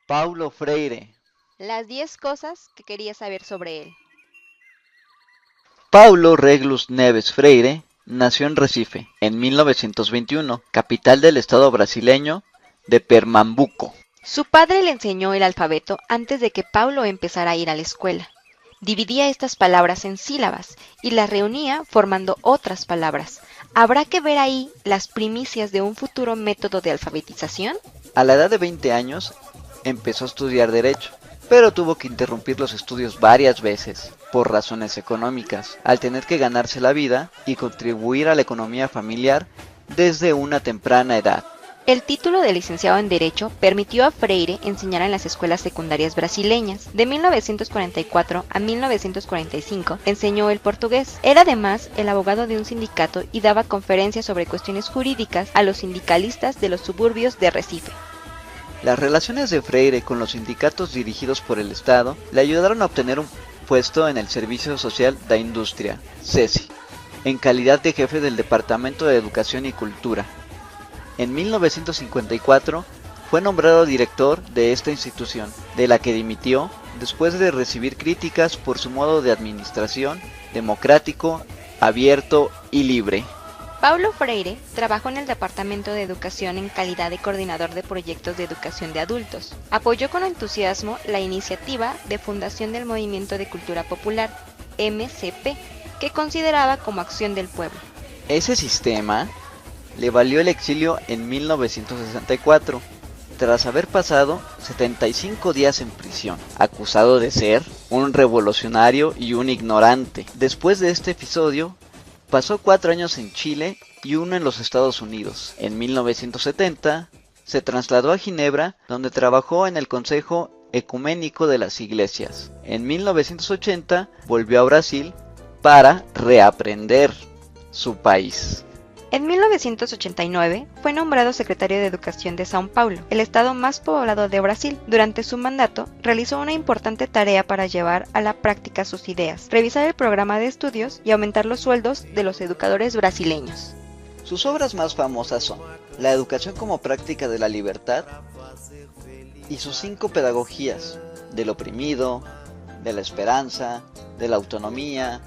Paulo Freire. Las 10 cosas que quería saber sobre él. Paulo Reglus Neves Freire nació en Recife en 1921, capital del estado brasileño de Pernambuco. Su padre le enseñó el alfabeto antes de que Paulo empezara a ir a la escuela. Dividía estas palabras en sílabas y las reunía formando otras palabras. ¿Habrá que ver ahí las primicias de un futuro método de alfabetización? A la edad de 20 años empezó a estudiar Derecho, pero tuvo que interrumpir los estudios varias veces por razones económicas, al tener que ganarse la vida y contribuir a la economía familiar desde una temprana edad. El título de licenciado en Derecho permitió a Freire enseñar en las escuelas secundarias brasileñas. De 1944 a 1945 enseñó el portugués. Era además el abogado de un sindicato y daba conferencias sobre cuestiones jurídicas a los sindicalistas de los suburbios de Recife. Las relaciones de Freire con los sindicatos dirigidos por el Estado le ayudaron a obtener un puesto en el Servicio Social da Industria, SESI, en calidad de jefe del Departamento de Educación y Cultura. En 1954 fue nombrado director de esta institución, de la que dimitió después de recibir críticas por su modo de administración democrático, abierto y libre. Paulo Freire trabajó en el Departamento de Educación en calidad de coordinador de proyectos de educación de adultos. Apoyó con entusiasmo la iniciativa de fundación del Movimiento de Cultura Popular, MCP, que consideraba como acción del pueblo. Ese sistema le valió el exilio en 1964, tras haber pasado 75 días en prisión, acusado de ser un revolucionario y un ignorante. Después de este episodio, pasó 4 años en Chile y 1 en los Estados Unidos. En 1970 se trasladó a Ginebra, donde trabajó en el Consejo Ecuménico de las Iglesias. En 1980 volvió a Brasil para reaprender su país. En 1989 fue nombrado secretario de Educación de São Paulo, el estado más poblado de Brasil. Durante su mandato, realizó una importante tarea para llevar a la práctica sus ideas, revisar el programa de estudios y aumentar los sueldos de los educadores brasileños. Sus obras más famosas son La educación como práctica de la libertad y sus 5 pedagogías: del oprimido, de la esperanza, de la autonomía,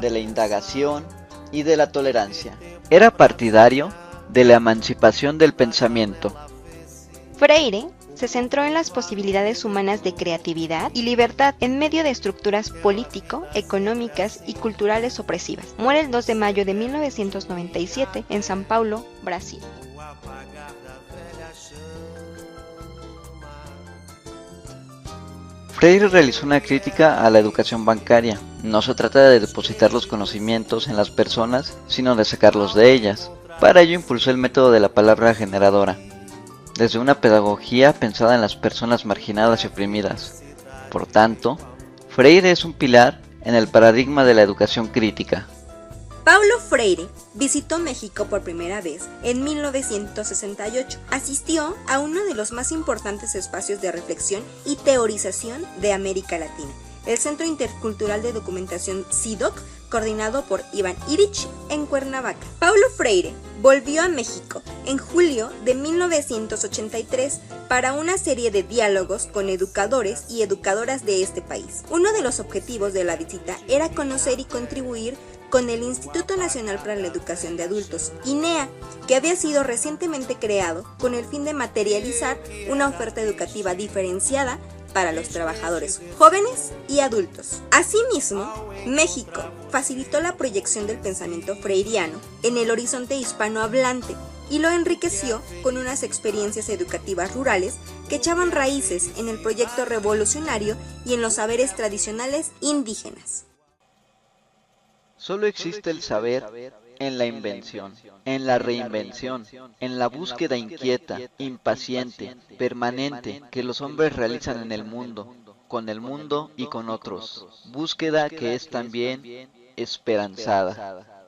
de la indagación y de la tolerancia. Era partidario de la emancipación del pensamiento. Freire se centró en las posibilidades humanas de creatividad y libertad en medio de estructuras político, económicas y culturales opresivas. Muere el 2 de mayo de 1997 en São Paulo, Brasil. Freire realizó una crítica a la educación bancaria. No se trata de depositar los conocimientos en las personas, sino de sacarlos de ellas. Para ello impulsó el método de la palabra generadora, desde una pedagogía pensada en las personas marginadas y oprimidas. Por tanto, Freire es un pilar en el paradigma de la educación crítica. Paulo Freire visitó México por primera vez en 1968. Asistió a uno de los más importantes espacios de reflexión y teorización de América Latina, el Centro Intercultural de Documentación CIDOC, coordinado por Iván Illich en Cuernavaca. Paulo Freire volvió a México en julio de 1983 para una serie de diálogos con educadores y educadoras de este país. Uno de los objetivos de la visita era conocer y contribuir con el Instituto Nacional para la Educación de Adultos, INEA, que había sido recientemente creado con el fin de materializar una oferta educativa diferenciada para los trabajadores jóvenes y adultos. Asimismo, México facilitó la proyección del pensamiento freiriano en el horizonte hispanohablante y lo enriqueció con unas experiencias educativas rurales que echaban raíces en el proyecto revolucionario y en los saberes tradicionales indígenas. Solo existe el saber en la invención, en la reinvención, en la búsqueda inquieta, impaciente, permanente que los hombres realizan en el mundo, con el mundo y con otros. Búsqueda que es también esperanzada.